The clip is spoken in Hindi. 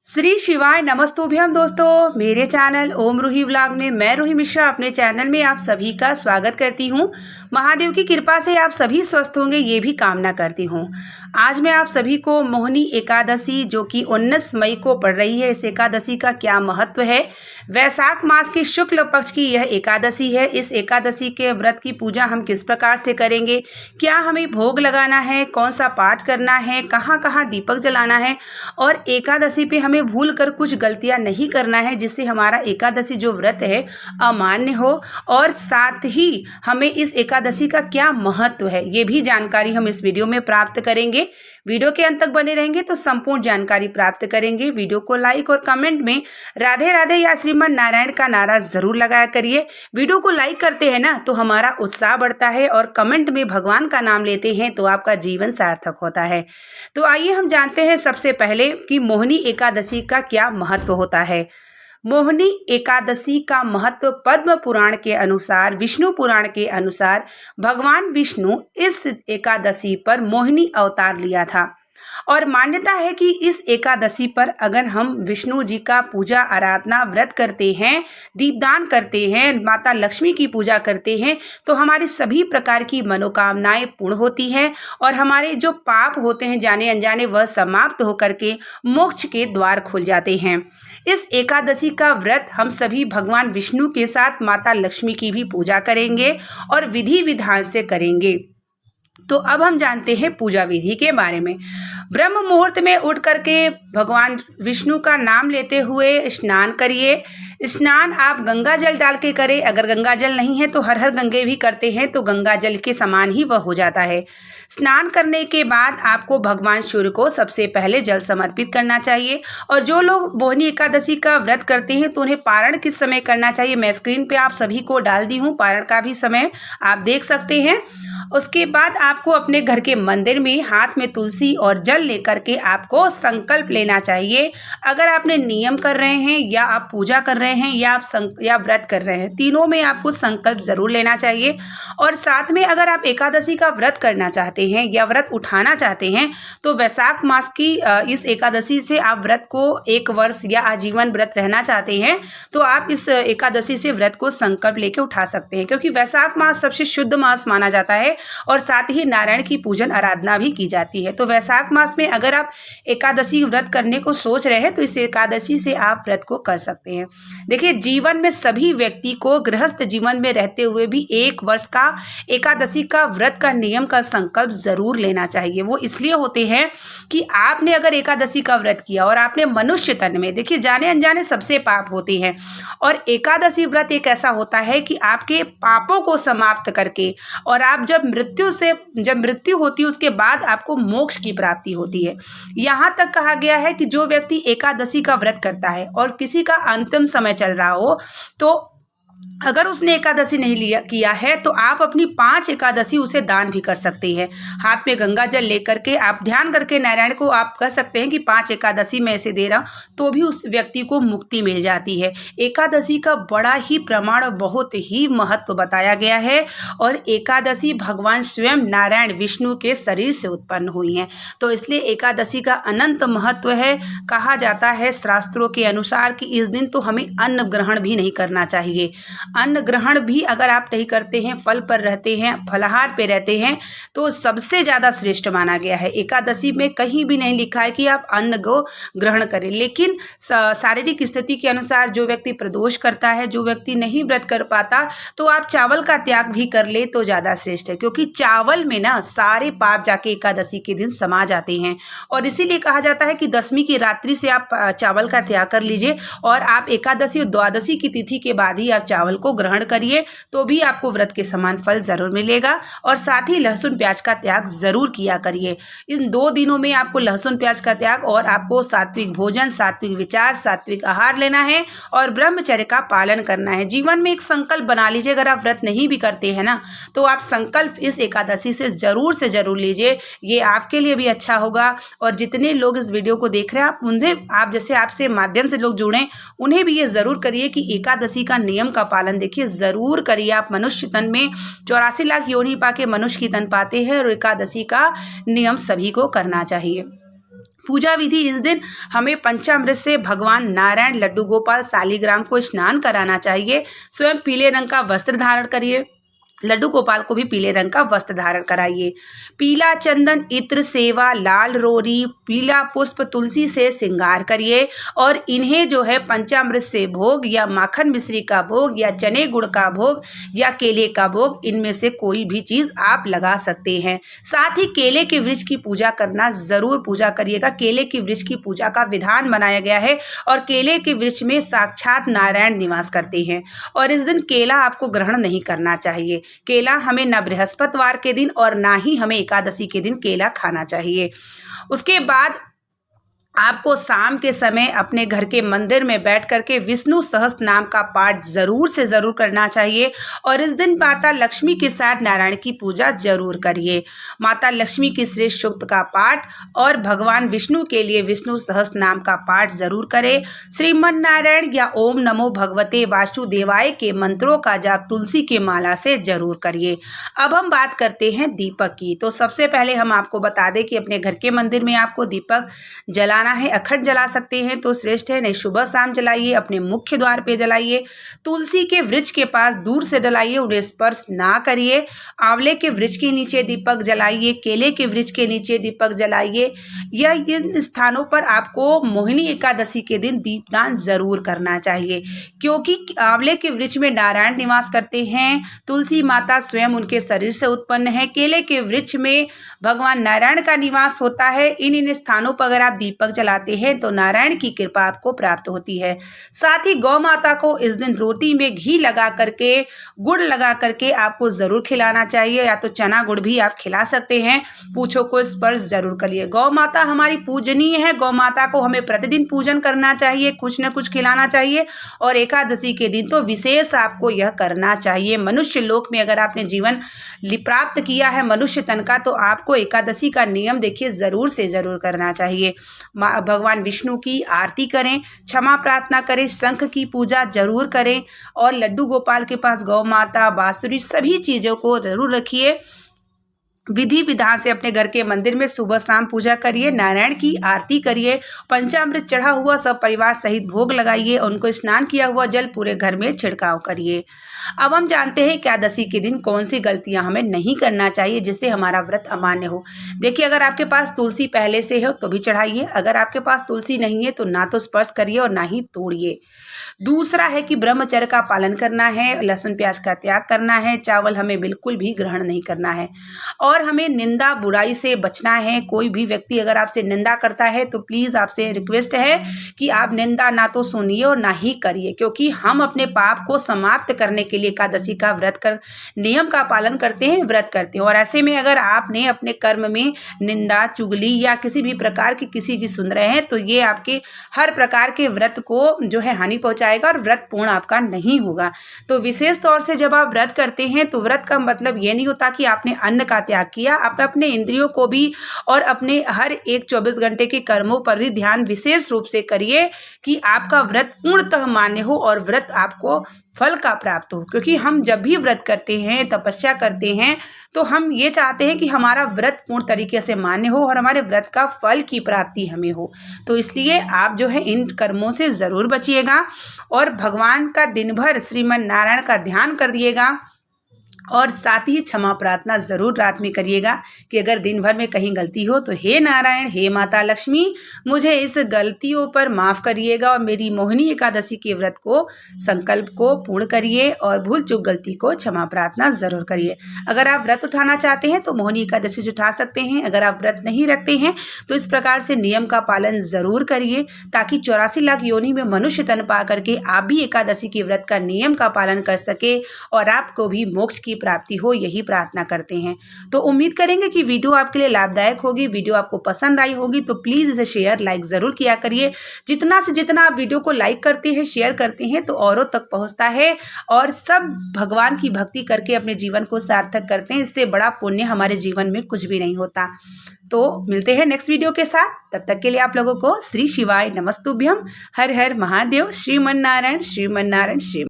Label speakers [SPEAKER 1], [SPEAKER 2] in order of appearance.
[SPEAKER 1] श्री शिवाय नमस्तुभ्यम दोस्तों, मेरे चैनल ओम रूही व्लॉग में मैं रूही मिश्रा अपने चैनल में आप सभी का स्वागत करती हूं। महादेव की कृपा से आप सभी स्वस्थ होंगे ये भी कामना करती हूं। आज मैं आप सभी को मोहिनी एकादशी जो कि 19 मई को पड़ रही है, इस एकादशी का क्या महत्व है। वैशाख मास की शुक्ल पक्ष की यह एकादशी है। इस एकादशी के व्रत की पूजा हम किस प्रकार से करेंगे, क्या हमें भोग लगाना है, कौन सा पाठ करना है, कहाँ कहाँ दीपक जलाना है और एकादशी पे हमें भूल कर कुछ गलतियां नहीं करना है जिससे हमारा एकादशी जो व्रत है अमान्य हो। और साथ ही हमें इस एकादशी का क्या महत्व है ये भी जानकारी हम इस वीडियो में प्राप्त करेंगे। वीडियो के अंत तक बने रहेंगे तो संपूर्ण जानकारी प्राप्त करेंगे। वीडियो को लाइक और कमेंट में राधे राधे या श्रीमन नारायण का नारा जरूर लगाया करिए। वीडियो को लाइक करते हैं ना तो हमारा उत्साह बढ़ता है और कमेंट में भगवान का नाम लेते हैं तो आपका जीवन सार्थक होता है। तो आइए हम जानते हैं सबसे पहले कि मोहिनी एकादशी का क्या महत्व होता है। मोहिनी एकादशी का महत्व पद्म पुराण के अनुसार, विष्णु पुराण के अनुसार भगवान विष्णु इस एकादशी पर मोहिनी अवतार लिया था और मान्यता है कि इस एकादशी पर अगर हम विष्णु जी का पूजा आराधना व्रत करते हैं, दीपदान करते हैं, माता लक्ष्मी की पूजा करते हैं तो हमारी सभी प्रकार की मनोकामनाएं पूर्ण होती हैं और हमारे जो पाप होते हैं जाने अनजाने वह समाप्त होकर के मोक्ष के द्वार खुल जाते हैं। इस एकादशी का व्रत हम सभी भगवान विष्णु के साथ माता लक्ष्मी की भी पूजा करेंगे और विधि विधान से करेंगे। तो अब हम जानते हैं पूजा विधि के बारे में। ब्रह्म मुहूर्त में उठ करके भगवान विष्णु का नाम लेते हुए स्नान करिए। स्नान आप गंगा जल डाल के करें, अगर गंगा जल नहीं है तो हर हर गंगे भी करते हैं तो गंगा जल के समान ही वह हो जाता है। स्नान करने के बाद आपको भगवान सूर्य को सबसे पहले जल समर्पित करना चाहिए। और जो लोग मोहिनी एकादशी का व्रत करते हैं तो उन्हें पारण किस समय करना चाहिए, मैं स्क्रीन पे आप सभी को डाल दी हूँ, पारण का भी समय आप देख सकते हैं। उसके बाद आपको अपने घर के मंदिर में हाथ में तुलसी और जल लेकर के आपको संकल्प लेना चाहिए। अगर आपने नियम कर रहे हैं या आप पूजा कर रहे हैं या आप या व्रत कर रहे हैं, तीनों में आपको संकल्प जरूर लेना चाहिए। और साथ में अगर आप एकादशी का व्रत करना चाहते हैं या व्रत उठाना चाहते हैं तो वैशाख मास की इस एकादशी से आप व्रत को 1 वर्ष या आजीवन व्रत रहना चाहते हैं तो आप इस एकादशी से व्रत को संकल्प लेके उठा सकते हैं, क्योंकि वैशाख मास सबसे शुद्ध मास माना जाता है और साथ ही नारायण की पूजन आराधना भी की जाती है। तो वैशाख मास में अगर आप एकादशी व्रत करने को सोच रहे हैं तो इस एकादशी से आप व्रत को कर सकते हैं। देखिए, जीवन में सभी व्यक्ति को गृहस्थ जीवन में रहते हुए भी 1 वर्ष का एकादशी का व्रत का नियम का संकल्प जरूर लेना चाहिए। वो इसलिए होते हैं कि आपने अगर एकादशी का व्रत किया और आपने मनुष्य तन में, देखिए जाने अनजाने सबसे पाप होते हैं और एकादशी व्रत एक ऐसा होता है कि आपके पापों को समाप्त करके और आप जब मृत्यु होती है उसके बाद आपको मोक्ष की प्राप्ति होती है। यहाँ तक कहा गया है कि जो व्यक्ति एकादशी का व्रत करता है और किसी का अंतिम समय चल रहा हो तो अगर उसने एकादशी नहीं किया है तो आप अपनी 5 एकादशी उसे दान भी कर सकते हैं। हाथ में गंगा जल लेकर के आप ध्यान करके नारायण को आप कह सकते हैं कि 5 एकादशी मैं इसे दे रहा हूँ, तो भी उस व्यक्ति को मुक्ति मिल जाती है। एकादशी का बड़ा ही प्रमाण, बहुत ही महत्व बताया गया है और एकादशी भगवान स्वयं नारायण विष्णु के शरीर से उत्पन्न हुई हैं, तो इसलिए एकादशी का अनंत महत्व है। कहा जाता है शास्त्रों के अनुसार कि इस दिन तो हमें अन्न ग्रहण भी नहीं करना चाहिए। अन्न ग्रहण भी अगर आप नहीं करते हैं, फल पर रहते हैं, फलाहार पे रहते हैं तो सबसे ज़्यादा श्रेष्ठ माना गया है। एकादशी में कहीं भी नहीं लिखा है कि आप अन्न को ग्रहण करें, लेकिन शारीरिक स्थिति के अनुसार जो व्यक्ति प्रदोष करता है, जो व्यक्ति नहीं व्रत कर पाता तो आप चावल का त्याग भी कर ले तो ज़्यादा श्रेष्ठ है, क्योंकि चावल में ना सारे पाप जाके एकादशी के दिन समा जाते हैं। और इसीलिए कहा जाता है कि 10वीं की रात्रि से आप चावल का त्याग कर लीजिए और आप एकादशी और द्वादशी की तिथि के बाद ही आप चावल को ग्रहण करिए तो भी आपको व्रत के समान फल जरूर मिलेगा। और साथ ही लहसुन प्याज का त्याग जरूर किया करिए। इन 2 दिनों में आपको लहसुन प्याज का त्याग और आपको सात्विक भोजन, सात्विक विचार, सात्विक आहार लेना है और ब्रह्मचर्य का पालन करना है। जीवन में एक संकल्प बना लीजिए। अगर आप व्रत नहीं भी करते हैं ना तो आप संकल्प इस एकादशी से जरूर लीजिए, ये आपके लिए भी अच्छा होगा। और जितने लोग इस वीडियो को देख रहे हैं आप जैसे आपसे माध्यम से लोग जुड़े उन्हें भी ये जरूर करिए कि एकादशी का नियम का पालन देखिए जरूर करिए। आप मनुष्य तन में 84 लाख योनि पाके मनुष्य की तन पाते हैं और एकादशी का नियम सभी को करना चाहिए। पूजा विधि: इस दिन हमें पंचामृत से भगवान नारायण, लड्डू गोपाल, शालिग्राम को स्नान कराना चाहिए। स्वयं पीले रंग का वस्त्र धारण करिए। लड्डू गोपाल को भी पीले रंग का वस्त्र धारण कराइए। पीला चंदन, इत्र, सेवा, लाल रोरी, पीला पुष्प, तुलसी से श्रृंगार करिए और इन्हें जो है पंचामृत से भोग या माखन मिश्री का भोग या चने गुड़ का भोग या केले का भोग, इनमें से कोई भी चीज़ आप लगा सकते हैं। साथ ही केले के वृक्ष की पूजा करना ज़रूर पूजा करिएगा। केले के वृक्ष की पूजा का विधान बनाया गया है और केले के वृक्ष में साक्षात नारायण निवास करते हैं और इस दिन केला आपको ग्रहण नहीं करना चाहिए। केला हमें न बृहस्पतिवार के दिन और ना ही हमें एकादशी के दिन केला खाना चाहिए। उसके बाद आपको शाम के समय अपने घर के मंदिर में बैठ करके विष्णु सहस्त्र नाम का पाठ ज़रूर से ज़रूर करना चाहिए और इस दिन माता लक्ष्मी के साथ नारायण की पूजा जरूर करिए। माता लक्ष्मी की श्रेष्ठ सूक्त का पाठ और भगवान विष्णु के लिए विष्णु सहस्त्र नाम का पाठ जरूर करें। श्रीमन नारायण या ओम नमो भगवते वासुदेवाय के मंत्रों का जाप तुलसी के माला से जरूर करिए। अब हम बात करते हैं दीपक की। तो सबसे पहले हम आपको बता दें कि अपने घर के मंदिर में आपको दीपक जलाना है। अखंड जला सकते हैं तो श्रेष्ठ है, नहीं सुबह शाम जलाइए। अपने मुख्य द्वार पे जलाइए। तुलसी के वृक्ष के पास दूर से जलाइए, उन्हें स्पर्श ना करिए। आंवले के वृक्ष के नीचे दीपक जलाइए। केले के वृक्ष के नीचे दीपक जलाइए। या इन स्थानों पर आपको मोहिनी एकादशी के दिन दीपदान जरूर करना चाहिए, क्योंकि आंवले के वृक्ष में नारायण निवास करते हैं। तुलसी माता स्वयं उनके शरीर से उत्पन्न है। केले के वृक्ष में भगवान नारायण का निवास होता है। इन स्थानों पर अगर आप दीपक जलाते हैं तो नारायण की कृपा आपको प्राप्त होती है। साथ ही गौ माता को इस दिन रोटी में घी लगा करके, गुड़ लगा करके आपको जरूर खिलाना चाहिए, या तो चना गुड़ भी आप खिला सकते हैं। पूंछों को स्पर्श जरूर करिए। गौ माता हमारी पूजनीय है। गौ माता को हमें प्रतिदिन पूजन करना चाहिए, कुछ न कुछ खिलाना चाहिए और एकादशी के दिन तो विशेष आपको यह करना चाहिए। मनुष्य लोक में अगर आपने जीवन प्राप्त किया है मनुष्य तन का, तो आपको एकादशी का नियम देखिए जरूर से जरूर करना चाहिए। भगवान विष्णु की आरती करें, क्षमा प्रार्थना करें, शंख की पूजा जरूर करें और लड्डू गोपाल के पास गौ माता, बांसुरी, सभी चीज़ों को जरूर रखिए। विधि विधान से अपने घर के मंदिर में सुबह शाम पूजा करिए, नारायण की आरती करिए, पंचामृत चढ़ा हुआ सब परिवार सहित भोग लगाइए, उनको स्नान किया हुआ जल पूरे घर में छिड़काव करिए। अब हम जानते हैं एकादशी के दिन कौन सी गलतियां हमें नहीं करना चाहिए जिससे हमारा व्रत अमान्य हो। देखिए, अगर आपके पास तुलसी पहले से हो तो भी चढ़ाइए। अगर आपके पास तुलसी नहीं है तो ना तो स्पर्श करिए और ना ही तोड़िए। दूसरा है कि ब्रह्मचर्य का पालन करना है, लहसुन प्याज का त्याग करना है, चावल हमें बिल्कुल भी ग्रहण नहीं करना है और हमें निंदा बुराई से बचना है। कोई भी व्यक्ति अगर आपसे निंदा करता है तो प्लीज़ आपसे रिक्वेस्ट है कि आप निंदा ना तो सुनिए और ना ही करिए, क्योंकि हम अपने पाप को समाप्त करने के लिए एकादशी का व्रत कर नियम का पालन करते हैं, व्रत करते हैं। और ऐसे में अगर आपने अपने कर्म में निंदा, चुगली या किसी भी प्रकार की किसी की सुन रहे हैं तो ये आपके हर प्रकार के व्रत को जो है हानि पहुंचाएगा और व्रत पूर्ण आपका नहीं होगा। तो विशेष तौर से जब आप व्रत करते हैं तो व्रत का मतलब ये नहीं होता कि आपने अन्न का त्याग किया। आप अपने इंद्रियों को भी और अपने हर एक 24 घंटे के कर्मों पर भी ध्यान विशेष रूप से करिए कि आपका व्रत पूर्णतः मान्य हो और व्रत आपको फल का प्राप्त हो। क्योंकि हम जब भी व्रत करते हैं, तपस्या करते हैं, तो हम ये चाहते हैं कि हमारा व्रत पूर्ण तरीके से मान्य हो और हमारे व्रत का फल की प्राप्ति हमें हो। तो इसलिए आप जो है इन कर्मों से ज़रूर बचिएगा और भगवान का दिन भर श्रीमन नारायण का ध्यान कर दिएगा और साथ ही क्षमा प्रार्थना ज़रूर रात में करिएगा कि अगर दिन भर में कहीं गलती हो तो हे नारायण, हे माता लक्ष्मी, मुझे इस गलतियों पर माफ़ करिएगा और मेरी मोहिनी एकादशी के व्रत को, संकल्प को पूर्ण करिए और भूल चूक गलती को क्षमा प्रार्थना ज़रूर करिए। अगर आप व्रत उठाना चाहते हैं तो मोहिनी एकादशी से उठा सकते हैं। अगर आप व्रत नहीं रखते हैं तो इस प्रकार से नियम का पालन ज़रूर करिए ताकि 84 लाख योनि में मनुष्य तन पा करके आप भी एकादशी के व्रत का नियम का पालन कर सके और आपको भी मोक्ष की प्राप्ति हो, यही प्रार्थना करते हैं। तो उम्मीद करेंगे कि वीडियो आपके लिए लाभदायक होगी। वीडियो आपको पसंद आई होगी तो प्लीज़ इसे शेयर, लाइक ज़रूर किया करिए। जितना से जितना आप वीडियो को लाइक करते हैं, शेयर करते हैं तो औरों तक पहुंचता है और सब भगवान की भक्ति करके अपने जीवन को सार्थक करते हैं। इससे बड़ा पुण्य हमारे जीवन में कुछ भी नहीं होता। तो मिलते हैं नेक्स्ट वीडियो के साथ। तब तक के लिए आप लोगों को श्री शिवाय नमस्तुभ्यम। हर हर महादेव। श्रीमन नारायण, श्रीमन नारायण, श्री